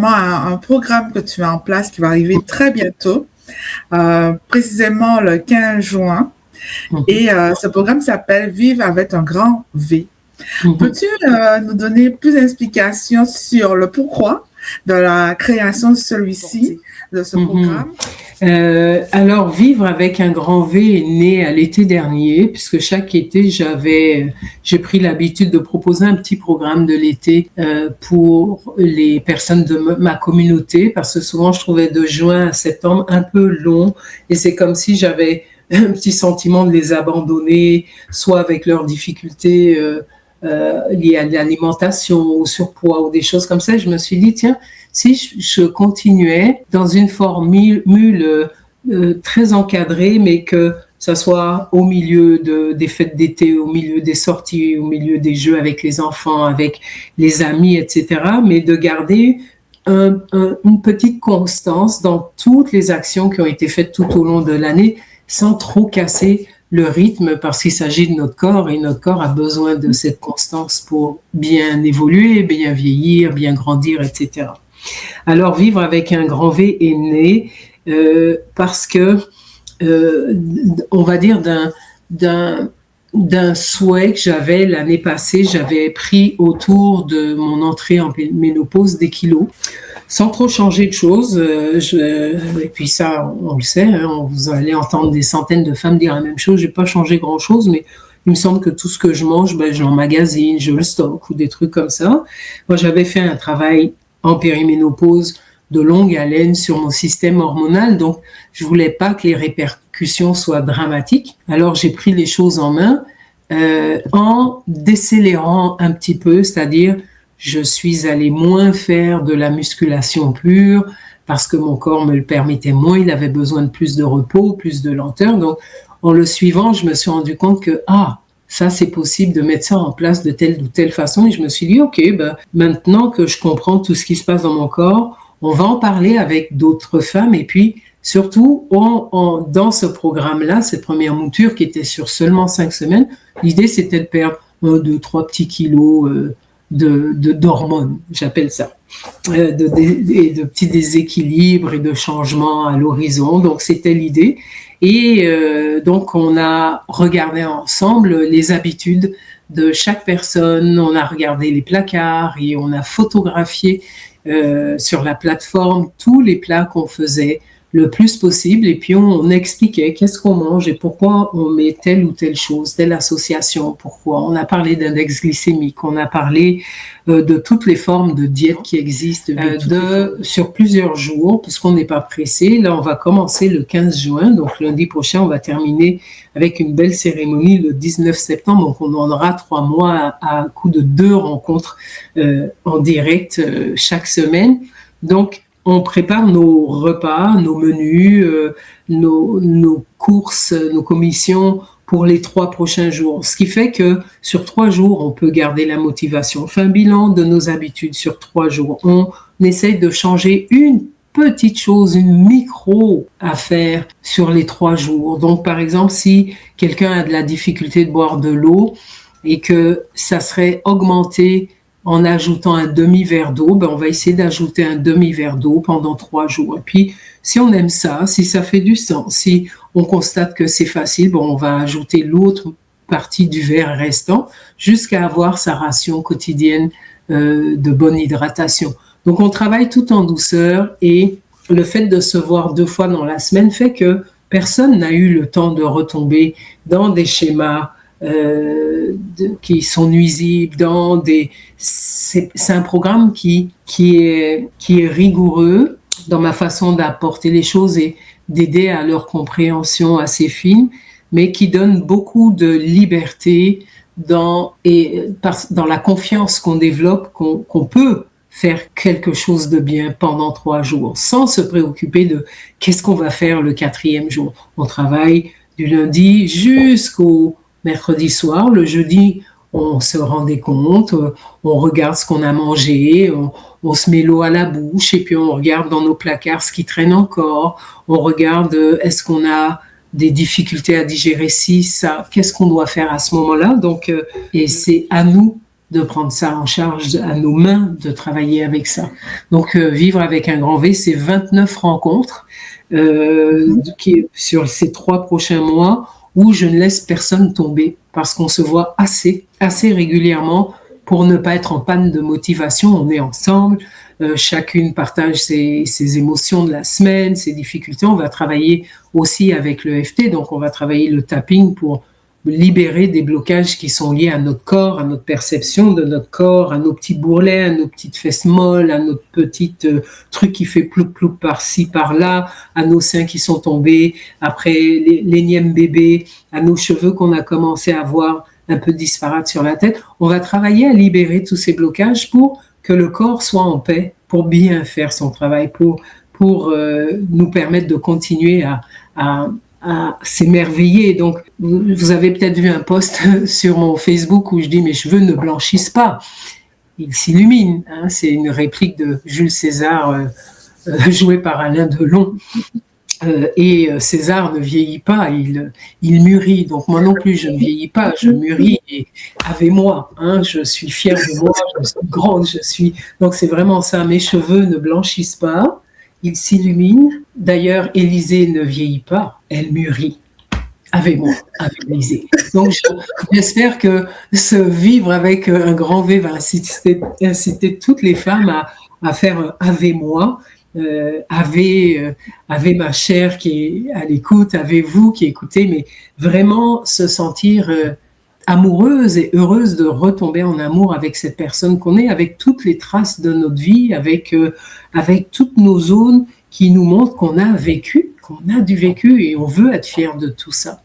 vraiment un programme que tu mets en place qui va arriver très bientôt, précisément le 15 juin. Mhm. Et ce programme s'appelle Vivre avec un grand V. Mhm. Peux-tu nous donner plus d'explications sur le pourquoi de la création de celui-ci, de ce Mhm. programme? Alors, Vivre avec un grand V est né à l'été dernier, puisque chaque été, j'ai pris l'habitude de proposer un petit programme de l'été pour les personnes de ma communauté, parce que souvent, je trouvais de juin à septembre un peu long, et c'est comme si j'avais un petit sentiment de les abandonner, soit avec leurs difficultés liées à l'alimentation, au surpoids, ou des choses comme ça. Je me suis dit, tiens, si je continuais dans une formule très encadrée, mais que ça soit au milieu des fêtes d'été, au milieu des sorties, au milieu des jeux avec les enfants, avec les amis, etc., mais de garder une petite constance dans toutes les actions qui ont été faites tout au long de l'année, sans trop casser le rythme, parce qu'il s'agit de notre corps, et notre corps a besoin de cette constance pour bien évoluer, bien vieillir, bien grandir, etc. Alors, Vivre avec un grand V est né parce que, on va dire, d'un souhait que j'avais l'année passée. J'avais pris autour de mon entrée en ménopause des kilos, sans trop changer de choses. Et puis ça, on le sait, hein, vous allez entendre des centaines de femmes dire la même chose. J'ai pas changé grand-chose, mais il me semble que tout ce que je mange, je l'emmagasine, je le stocke ou des trucs comme ça. Moi, j'avais fait un travail en périménopause de longue haleine sur mon système hormonal, donc je voulais pas que les répercussions soient dramatiques. Alors j'ai pris les choses en main en décélérant un petit peu, c'est-à-dire je suis allée moins faire de la musculation pure parce que mon corps me le permettait moins, il avait besoin de plus de repos, plus de lenteur. Donc en le suivant, je me suis rendu compte que ça, c'est possible de mettre ça en place de telle ou telle façon. Et je me suis dit, OK, maintenant que je comprends tout ce qui se passe dans mon corps, on va en parler avec d'autres femmes. Et puis, surtout, dans ce programme-là, cette première mouture qui était sur seulement 5 semaines, l'idée, c'était de perdre 1, 2, 3 petits kilos d'hormones, j'appelle ça. De petits déséquilibres et de changements à l'horizon. Donc, c'était l'idée. Et donc, on a regardé ensemble les habitudes de chaque personne. On a regardé les placards et on a photographié sur la plateforme tous les plats qu'on faisait le plus possible. Et puis, on expliquait qu'est-ce qu'on mange et pourquoi on met telle ou telle chose, telle association, pourquoi. On a parlé d'index glycémique, on a parlé de toutes les formes de diète qui existent sur plusieurs jours, puisqu'on n'est pas pressé. Là, on va commencer le 15 juin, donc lundi prochain, on va terminer avec une belle cérémonie le 19 septembre. Donc, on en aura 3 mois à coup de 2 rencontres en direct chaque semaine. Donc, on prépare nos repas, nos menus, nos courses, nos commissions pour les 3 prochains jours. Ce qui fait que sur 3 jours, on peut garder la motivation. On fait un bilan de nos habitudes sur 3 jours. On essaye de changer une petite chose, une micro-affaire sur les 3 jours. Donc, par exemple, si quelqu'un a de la difficulté de boire de l'eau et que ça serait augmenté en ajoutant un demi-verre d'eau, on va essayer d'ajouter un demi-verre d'eau pendant 3 jours. Et puis, si on aime ça, si ça fait du sens, si on constate que c'est facile, on va ajouter l'autre partie du verre restant jusqu'à avoir sa ration quotidienne de bonne hydratation. Donc, on travaille tout en douceur et le fait de se voir 2 fois dans la semaine fait que personne n'a eu le temps de retomber dans des schémas qui sont nuisibles, c'est un programme qui est rigoureux dans ma façon d'apporter les choses et d'aider à leur compréhension assez fine, mais qui donne beaucoup de liberté dans la confiance qu'on développe, qu'on peut faire quelque chose de bien pendant 3 jours, sans se préoccuper de qu'est-ce qu'on va faire le 4e jour. On travaille du lundi jusqu'au mercredi soir. Le jeudi, on se rend des comptes, on regarde ce qu'on a mangé, on se met l'eau à la bouche et puis on regarde dans nos placards ce qui traîne encore. On regarde est-ce qu'on a des difficultés à digérer ça, qu'est-ce qu'on doit faire à ce moment-là. Donc, et c'est à nous de prendre ça en charge à nos mains, de travailler avec ça. Donc, vivre avec un grand V, c'est 29 rencontres sur ces 3 prochains mois où je ne laisse personne tomber parce qu'on se voit assez régulièrement pour ne pas être en panne de motivation. On est ensemble, chacune partage ses émotions de la semaine, ses difficultés. On va travailler aussi avec le FT, donc on va travailler le tapping pour libérer des blocages qui sont liés à notre corps, à notre perception de notre corps, à nos petits bourrelets, à nos petites fesses molles, à notre petit truc qui fait ploup-ploup par-ci, par-là, à nos seins qui sont tombés après l'énième bébé, à nos cheveux qu'on a commencé à voir un peu disparates sur la tête. On va travailler à libérer tous ces blocages pour que le corps soit en paix, pour bien faire son travail, pour nous permettre de continuer à s'émerveiller. Donc, vous avez peut-être vu un post sur mon Facebook où je dis « Mes cheveux ne blanchissent pas, ils s'illuminent ». C'est une réplique de Jules César joué par Alain Delon. Et César ne vieillit pas, il mûrit. Donc moi non plus, je ne vieillis pas, je mûris. Et avec-moi, je suis fière de moi, je suis grande, Donc c'est vraiment ça, mes cheveux ne blanchissent pas, ils s'illuminent. D'ailleurs, Élisée ne vieillit pas, elle mûrit. Avec moi, avec Élisée. Donc j'espère que ce vivre avec un grand V va inciter toutes les femmes à faire avec moi. Avez ma chère qui est à l'écoute, avez vous qui écoutez, mais vraiment se sentir amoureuse et heureuse de retomber en amour avec cette personne qu'on est, avec toutes les traces de notre vie, avec toutes nos zones qui nous montrent qu'on a du vécu et on veut être fier de tout ça.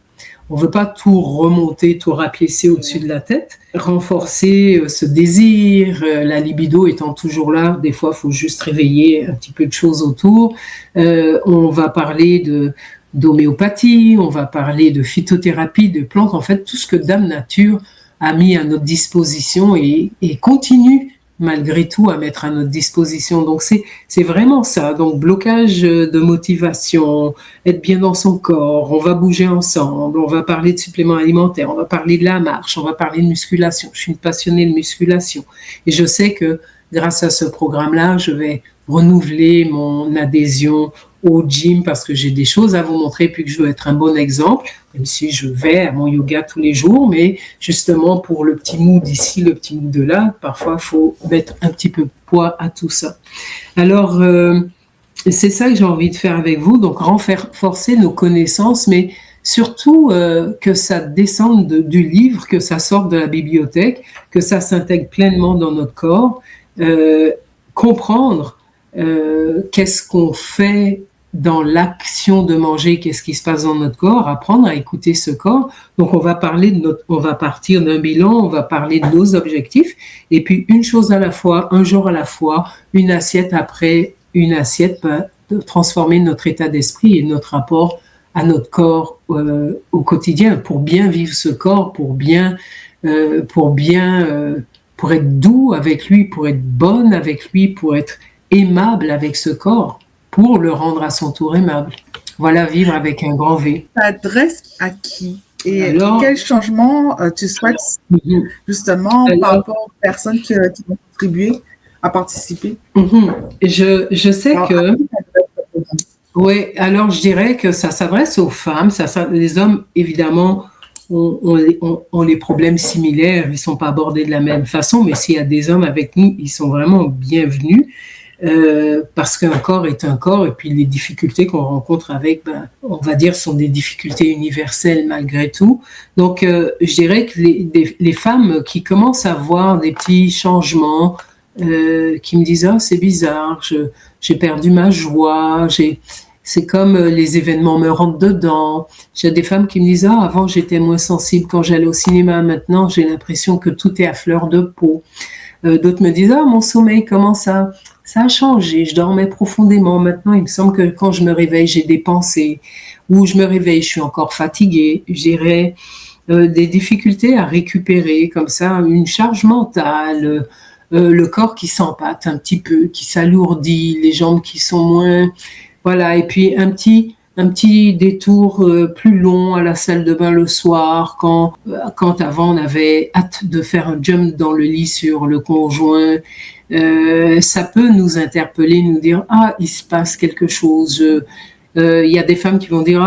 On ne veut pas tout remonter, tout rapiécer au-dessus de la tête. Renforcer ce désir, la libido étant toujours là. Des fois, il faut juste réveiller un petit peu de choses autour. On va parler d'homéopathie, on va parler de phytothérapie, de plantes. En fait, tout ce que Dame Nature a mis à notre disposition et continue malgré tout à mettre à notre disposition. Donc c'est vraiment ça. Donc blocage de motivation, être bien dans son corps, on va bouger ensemble, on va parler de suppléments alimentaires, on va parler de la marche, on va parler de musculation. Je suis une passionnée de musculation et je sais que grâce à ce programme-là, je vais renouveler mon adhésion au gym parce que j'ai des choses à vous montrer puis que je veux être un bon exemple, même si je vais à mon yoga tous les jours, mais justement pour le petit mood d'ici, le petit mood de là, parfois il faut mettre un petit peu de poids à tout ça. Alors, c'est ça que j'ai envie de faire avec vous, donc renforcer nos connaissances, mais surtout que ça descende du livre, que ça sorte de la bibliothèque, que ça s'intègre pleinement dans notre corps, comprendre qu'est-ce qu'on fait dans l'action de manger, qu'est-ce qui se passe dans notre corps, apprendre à écouter ce corps. Donc on va partir d'un bilan, on va parler de nos objectifs, et puis une chose à la fois, un jour à la fois, une assiette après une assiette, de transformer notre état d'esprit et notre rapport à notre corps au quotidien, pour bien vivre ce corps, pour être doux avec lui, pour être bonne avec lui, pour être aimable avec ce corps, pour le rendre à son tour aimable. Voilà, vivre avec un grand V. T'adresses à qui? Et alors, quel changement tu souhaites justement par rapport aux personnes qui vont contribuer à participer? Je sais que... Oui, alors je dirais que ça s'adresse aux femmes. Les hommes, évidemment, ont les problèmes similaires. Ils ne sont pas abordés de la même façon, mais s'il y a des hommes avec nous, ils sont vraiment bienvenus. Parce qu'un corps est un corps et puis les difficultés qu'on rencontre avec, on va dire, sont des difficultés universelles malgré tout. Donc, je dirais que les femmes qui commencent à voir des petits changements, qui me disent « Ah, c'est bizarre, j'ai perdu ma joie, c'est comme les événements me rentrent dedans. » J'ai des femmes qui me disent « Ah, avant j'étais moins sensible quand j'allais au cinéma, maintenant j'ai l'impression que tout est à fleur de peau. » D'autres me disent « Ah, mon sommeil, comment ça a changé, je dormais profondément. Maintenant, il me semble que quand je me réveille, j'ai des pensées. Ou je me réveille, je suis encore fatiguée. » Je dirais des difficultés à récupérer, comme ça, une charge mentale, le corps qui s'empâte un petit peu, qui s'alourdit, les jambes qui sont moins... Voilà, et puis un petit petit détour plus long à la salle de bain le soir, quand avant on avait hâte de faire un jump dans le lit sur le conjoint. Ça peut nous interpeller, nous dire il se passe quelque chose. Y a des femmes qui vont dire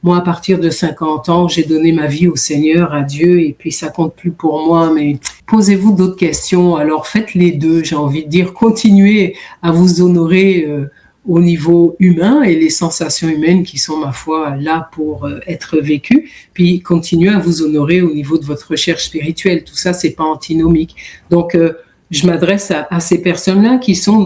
moi à partir de 50 ans j'ai donné ma vie au Seigneur, à Dieu, et puis ça compte plus pour moi. Mais posez-vous d'autres questions. Alors faites les deux. J'ai envie de dire, continuez à vous honorer au niveau humain et les sensations humaines qui sont, ma foi, là pour être vécues, puis continuez à vous honorer au niveau de votre recherche spirituelle. Tout ça, c'est pas antinomique. Donc, je m'adresse à ces personnes-là qui sont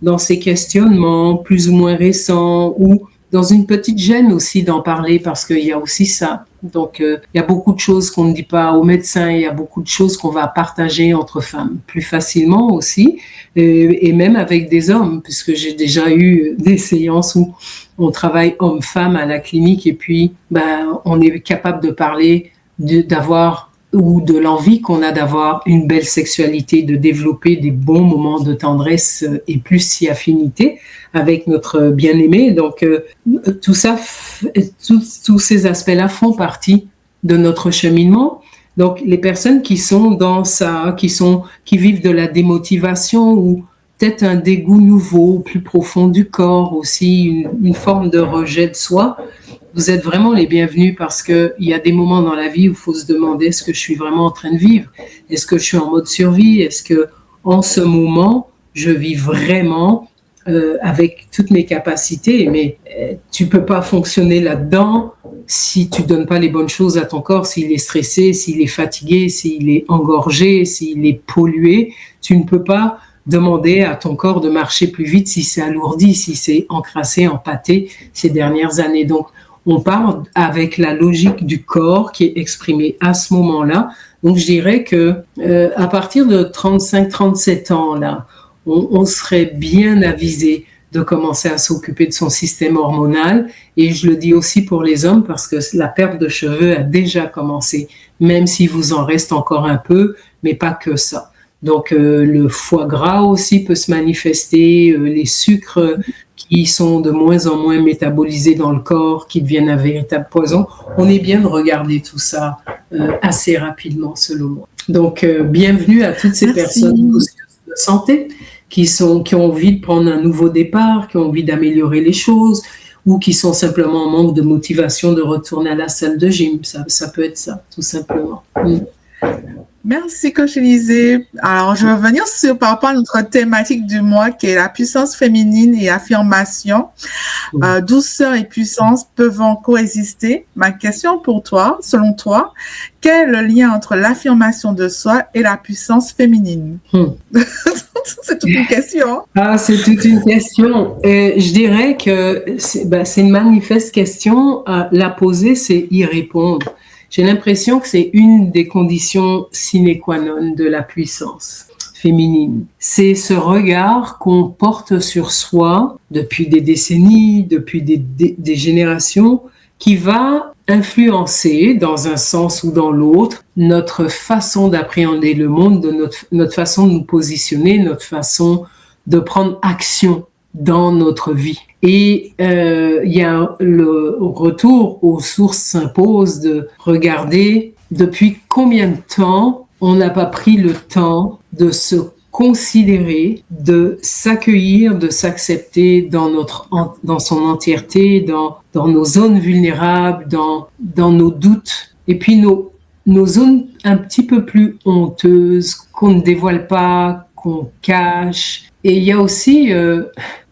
dans ces questionnements plus ou moins récents, ou dans une petite gêne aussi d'en parler, parce qu'il y a aussi ça. Donc, il y a beaucoup de choses qu'on ne dit pas aux médecins, il y a beaucoup de choses qu'on va partager entre femmes plus facilement aussi, et même avec des hommes, puisque j'ai déjà eu des séances où on travaille homme-femme à la clinique, et puis on est capable de parler d'avoir ou de l'envie qu'on a d'avoir une belle sexualité, de développer des bons moments de tendresse et plus si affinité avec notre bien-aimé. Donc, tout ça, tous ces aspects-là font partie de notre cheminement. Donc, les personnes qui sont dans ça, qui vivent de la démotivation ou peut-être un dégoût nouveau, plus profond du corps aussi, une forme de rejet de soi, vous êtes vraiment les bienvenus, parce qu'il y a des moments dans la vie où il faut se demander, est-ce que je suis vraiment en train de vivre? Est-ce que je suis en mode survie? Est-ce que en ce moment, je vis vraiment avec toutes mes capacités? Mais tu peux pas fonctionner là-dedans si tu donnes pas les bonnes choses à ton corps, s'il est stressé, s'il est fatigué, s'il est engorgé, s'il est pollué. Tu ne peux pas demander à ton corps de marcher plus vite si c'est alourdi, si c'est encrassé, empâté ces dernières années. Donc, on part avec la logique du corps qui est exprimée à ce moment-là. Donc, je dirais que à partir de 35-37 ans, là, on serait bien avisé de commencer à s'occuper de son système hormonal. Et je le dis aussi pour les hommes, parce que la perte de cheveux a déjà commencé, même s'il vous en reste encore un peu, mais pas que ça. Donc, le foie gras aussi peut se manifester, les sucres qui sont de moins en moins métabolisés dans le corps, qui deviennent un véritable poison. On est bien de regarder tout ça assez rapidement, selon moi. Donc, bienvenue à toutes ces personnes de santé qui ont envie de prendre un nouveau départ, qui ont envie d'améliorer les choses, ou qui sont simplement en manque de motivation de retourner à la salle de gym. Ça peut être ça, tout simplement. Merci, Coach Élisée. Alors, je vais revenir par rapport à notre thématique du mois, qui est la puissance féminine et affirmation. Douceur et puissance peuvent coexister. Ma question pour toi, selon toi, quel est le lien entre l'affirmation de soi et la puissance féminine? C'est toute une question. C'est toute une question. Je dirais que c'est une manifeste question. La poser, c'est y répondre. J'ai l'impression que c'est une des conditions sine qua non de la puissance féminine. C'est ce regard qu'on porte sur soi depuis des décennies, depuis des générations, qui va influencer, dans un sens ou dans l'autre, notre façon d'appréhender le monde, notre façon de nous positionner, notre façon de prendre action dans notre vie. Et il y a le retour aux sources s'impose de regarder depuis combien de temps on n'a pas pris le temps de se considérer, de s'accueillir, de s'accepter dans son entièreté, dans nos zones vulnérables, dans nos doutes, et puis nos zones un petit peu plus honteuses qu'on ne dévoile pas, qu'on cache. Et il y a aussi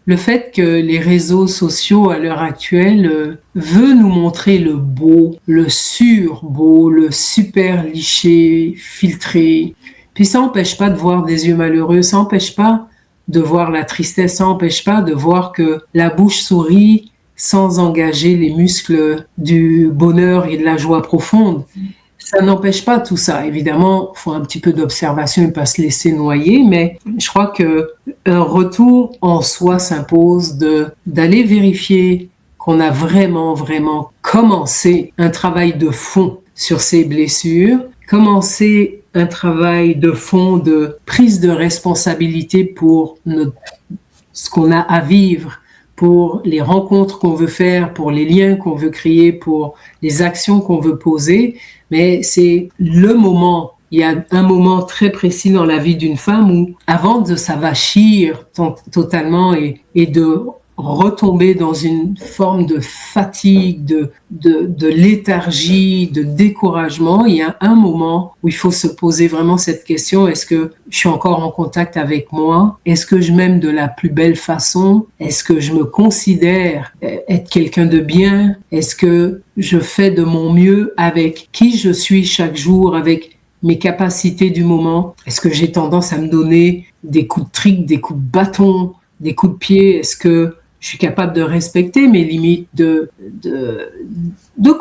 le fait que les réseaux sociaux à l'heure actuelle veulent nous montrer le beau, le surbeau, le super liché, filtré. Puis ça n'empêche pas de voir des yeux malheureux, ça n'empêche pas de voir la tristesse, ça n'empêche pas de voir que la bouche sourit sans engager les muscles du bonheur et de la joie profonde. Ça n'empêche pas tout ça. Évidemment, il faut un petit peu d'observation et ne pas se laisser noyer, mais je crois qu'un retour en soi s'impose d'aller vérifier qu'on a vraiment, vraiment commencé un travail de fond sur ces blessures, commencer un travail de fond de prise de responsabilité pour ce qu'on a à vivre, pour les rencontres qu'on veut faire, pour les liens qu'on veut créer, pour les actions qu'on veut poser, mais c'est le moment. Il y a un moment très précis dans la vie d'une femme où, avant de s'avachir totalement et de retomber dans une forme de fatigue, de léthargie, de découragement, il y a un moment où il faut se poser vraiment cette question: est-ce que je suis encore en contact avec moi? Est-ce que je m'aime de la plus belle façon? Est-ce que je me considère être quelqu'un de bien? Est-ce que je fais de mon mieux avec qui je suis chaque jour, avec mes capacités du moment? Est-ce que j'ai tendance à me donner des coups de trick, des coups de bâton, des coups de pied? Est-ce que je suis capable de respecter mes limites, de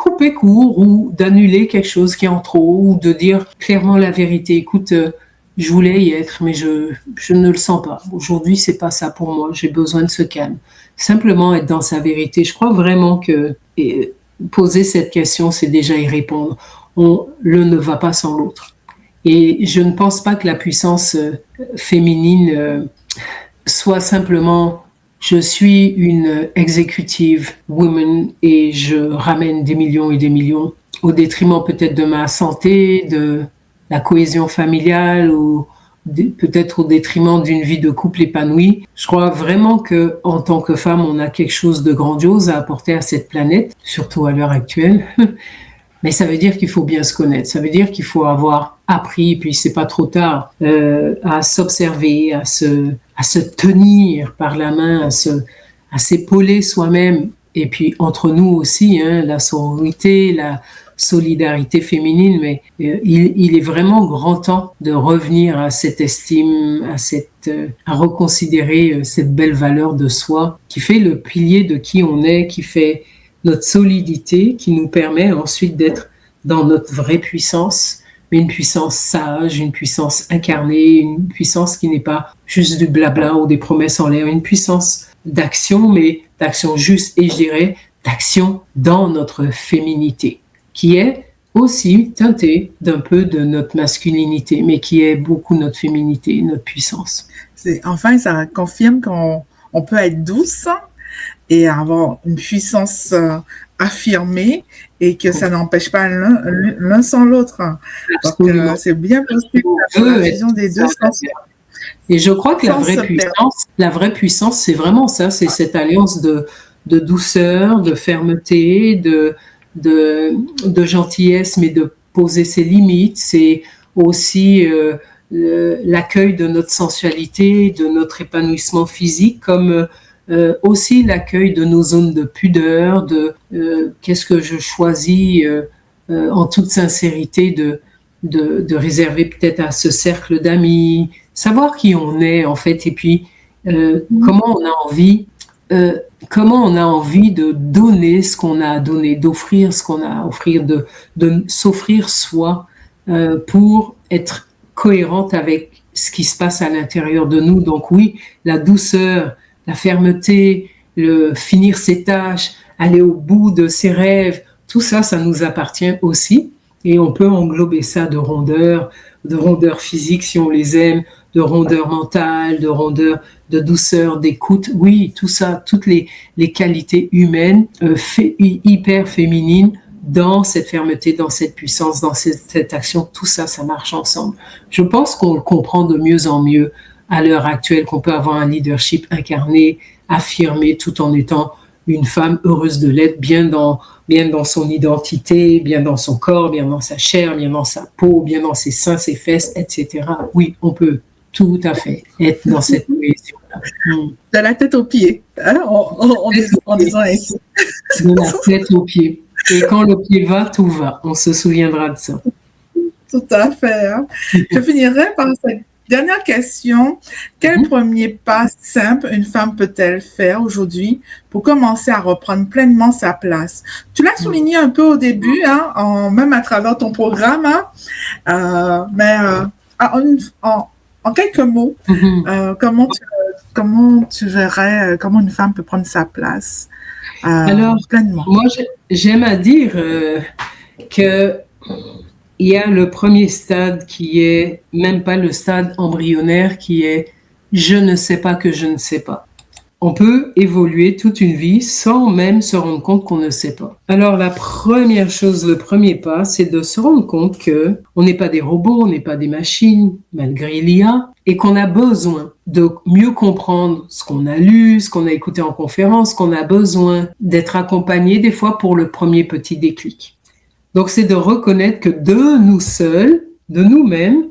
couper court ou d'annuler quelque chose qui est en trop, ou de dire clairement la vérité? Écoute, je voulais y être, mais je ne le sens pas. Aujourd'hui, c'est pas ça pour moi. J'ai besoin de ce calme. Simplement être dans sa vérité. Je crois vraiment que poser cette question, c'est déjà y répondre. L'un ne va pas sans l'autre. Et je ne pense pas que la puissance féminine soit simplement: je suis une executive woman et je ramène des millions et des millions, au détriment peut-être de ma santé, de la cohésion familiale, ou peut-être au détriment d'une vie de couple épanouie. Je crois vraiment que, en tant que femme, on a quelque chose de grandiose à apporter à cette planète, surtout à l'heure actuelle. Mais ça veut dire qu'il faut bien se connaître. Ça veut dire qu'il faut avoir appris, puis c'est pas trop tard, à s'observer, à se tenir par la main, à s'épauler soi-même. Et puis entre nous aussi, la sororité, la solidarité féminine. Mais il est vraiment grand temps de revenir à cette estime, à reconsidérer cette belle valeur de soi qui fait le pilier de qui on est, qui fait notre solidité, qui nous permet ensuite d'être dans notre vraie puissance, mais une puissance sage, une puissance incarnée, une puissance qui n'est pas juste du blabla ou des promesses en l'air, une puissance d'action, mais d'action juste, et je dirais d'action dans notre féminité, qui est aussi teintée d'un peu de notre masculinité, mais qui est beaucoup notre féminité, notre puissance. Enfin, ça confirme qu'on peut être douce et avoir une puissance affirmée, et que ça n'empêche pas l'un sans l'autre. Donc, c'est bien possible la fusion des deux sens. Et je crois que la vraie puissance, c'est vraiment ça, c'est cette alliance de douceur, de fermeté, de gentillesse, mais de poser ses limites. C'est aussi l'accueil de notre sensualité, de notre épanouissement physique, comme aussi l'accueil de nos zones de pudeur, de qu'est-ce que je choisis en toute sincérité de réserver peut-être à ce cercle d'amis, savoir qui on est en fait, et puis comment on a envie de donner ce qu'on a à donner, d'offrir ce qu'on a à offrir, de s'offrir soi pour être cohérente avec ce qui se passe à l'intérieur de nous. Donc oui, la douceur, la fermeté, le finir ses tâches, aller au bout de ses rêves, tout ça, ça nous appartient aussi. Et on peut englober ça de rondeur physique si on les aime, de rondeur mentale, de rondeur, de douceur, d'écoute. Oui, tout ça, toutes les qualités humaines hyper féminines, dans cette fermeté, dans cette puissance, dans cette action, tout ça, ça marche ensemble. Je pense qu'on le comprend de mieux en mieux à l'heure actuelle, qu'on peut avoir un leadership incarné, affirmé, tout en étant une femme heureuse de l'être, bien dans son identité, bien dans son corps, bien dans sa chair, bien dans sa peau, bien dans ses seins, ses fesses, etc. Oui, on peut tout à fait être dans cette cohésion-là. De la tête aux pieds, en disant ainsi. De la tête aux pieds. Et quand le pied va, tout va. On se souviendra de ça. Tout à fait. Je finirai par cette dernière question. Quel premier pas simple une femme peut-elle faire aujourd'hui pour commencer à reprendre pleinement sa place? Tu l'as souligné un peu au début, même à travers ton programme, mais en quelques mots, comment tu verrais comment une femme peut prendre sa place Alors, pleinement? Moi, j'aime à dire que il y a le premier stade qui est même pas le stade embryonnaire, qui est « je ne sais pas que je ne sais pas ». on peut évoluer toute une vie sans même se rendre compte qu'on ne sait pas. Alors la première chose, le premier pas, c'est de se rendre compte que on n'est pas des robots, on n'est pas des machines, malgré l'IA, et qu'on a besoin de mieux comprendre ce qu'on a lu, ce qu'on a écouté en conférence, qu'on a besoin d'être accompagné des fois pour le premier petit déclic. Donc c'est de reconnaître que de nous seuls, de nous-mêmes,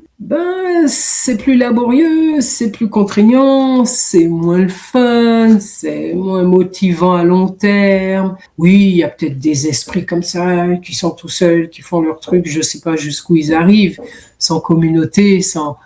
c'est plus laborieux, c'est plus contraignant, c'est moins le fun, c'est moins motivant à long terme. Oui, il y a peut-être des esprits comme ça qui sont tout seuls, qui font leur truc, je sais pas jusqu'où ils arrivent, sans communauté, sans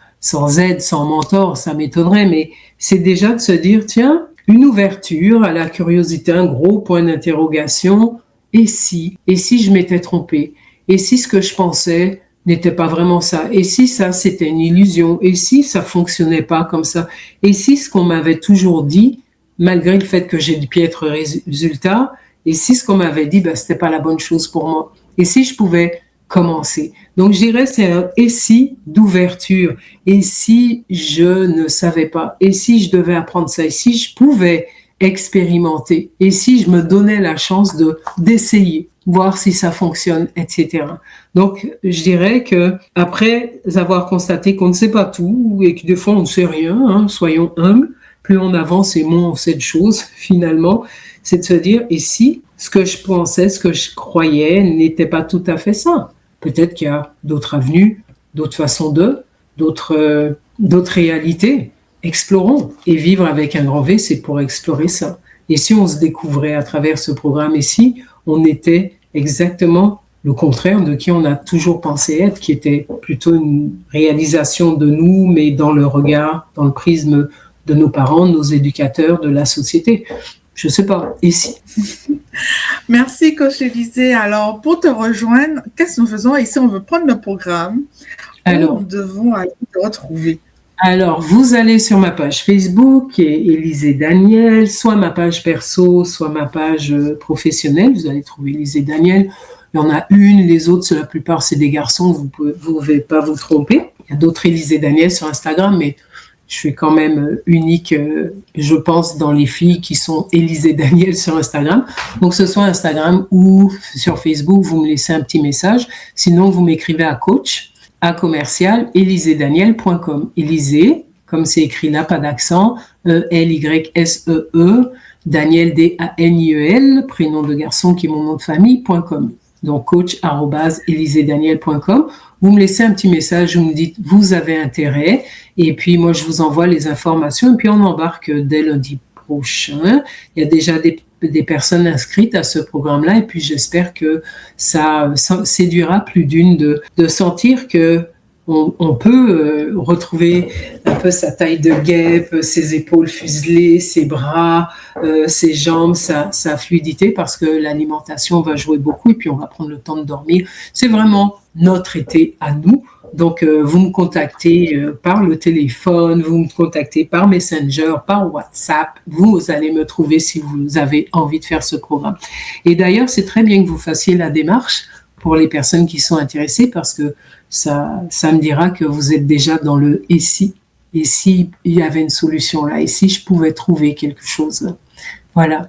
aide, sans mentor, ça m'étonnerait, mais c'est déjà de se dire, tiens, une ouverture à la curiosité, un gros point d'interrogation, et si je m'étais trompé, et si ce que je pensais n'était pas vraiment ça, et si ça c'était une illusion, et si ça fonctionnait pas comme ça, et si ce qu'on m'avait toujours dit, malgré le fait que j'ai de piètres résultats, et si ce qu'on m'avait dit, c'était pas la bonne chose pour moi, et si je pouvais commencer. Donc je dirais c'est un et si d'ouverture, et si je ne savais pas, et si je devais apprendre ça, et si je pouvais expérimenter, et si je me donnais la chance d'essayer, voir si ça fonctionne, etc. Donc, je dirais que après avoir constaté qu'on ne sait pas tout et que des fois on ne sait rien, soyons humbles, plus on avance et moins on sait de choses finalement, c'est de se dire et si ce que je pensais, ce que je croyais n'était pas tout à fait ça. Peut-être qu'il y a d'autres avenues, d'autres façons d'autres réalités. Explorons. Et vivre avec un grand V, c'est pour explorer ça. Et si on se découvrait à travers ce programme, et si on était exactement le contraire de qui on a toujours pensé être, qui était plutôt une réalisation de nous, mais dans le regard, dans le prisme de nos parents, de nos éducateurs, de la société. Je sais pas. Et si? Merci, coach Élisée. Alors, pour te rejoindre, qu'est-ce que nous faisons ici? On veut prendre le programme. Alors, nous devons aller te retrouver. Alors, vous allez sur ma page Facebook, Élisée Daniel, soit ma page perso, soit ma page professionnelle. Vous allez trouver Élisée Daniel. Il y en a une, les autres, la plupart, c'est des garçons. Vous ne pouvez pas vous tromper. Il y a d'autres Élisée Daniel sur Instagram, mais je suis quand même unique, je pense, dans les filles qui sont Élisée Daniel sur Instagram. Donc, que ce soit Instagram ou sur Facebook, vous me laissez un petit message. Sinon, vous m'écrivez à coach @éliséedaniel.com. Élisée, comme c'est écrit là, pas d'accent, Lyssee, Daniel Daniel, prénom de garçon qui est mon nom de famille.com. Donc coach @éliséedaniel.com. Vous me laissez un petit message, vous me dites vous avez intérêt, et puis moi je vous envoie les informations, et puis on embarque dès lundi prochain. Il y a déjà des personnes inscrites à ce programme-là, et puis j'espère que ça séduira plus d'une de sentir que on peut retrouver un peu sa taille de guêpe, ses épaules fuselées, ses bras, ses jambes, sa fluidité, parce que l'alimentation va jouer beaucoup, et puis on va prendre le temps de dormir. C'est vraiment notre été à nous. Donc, vous me contactez par le téléphone, vous me contactez par Messenger, par WhatsApp. Vous allez me trouver si vous avez envie de faire ce programme. Et d'ailleurs, c'est très bien que vous fassiez la démarche pour les personnes qui sont intéressées, parce que ça me dira que vous êtes déjà dans le « et si ». Et si il y avait une solution là, et si je pouvais trouver quelque chose. Voilà.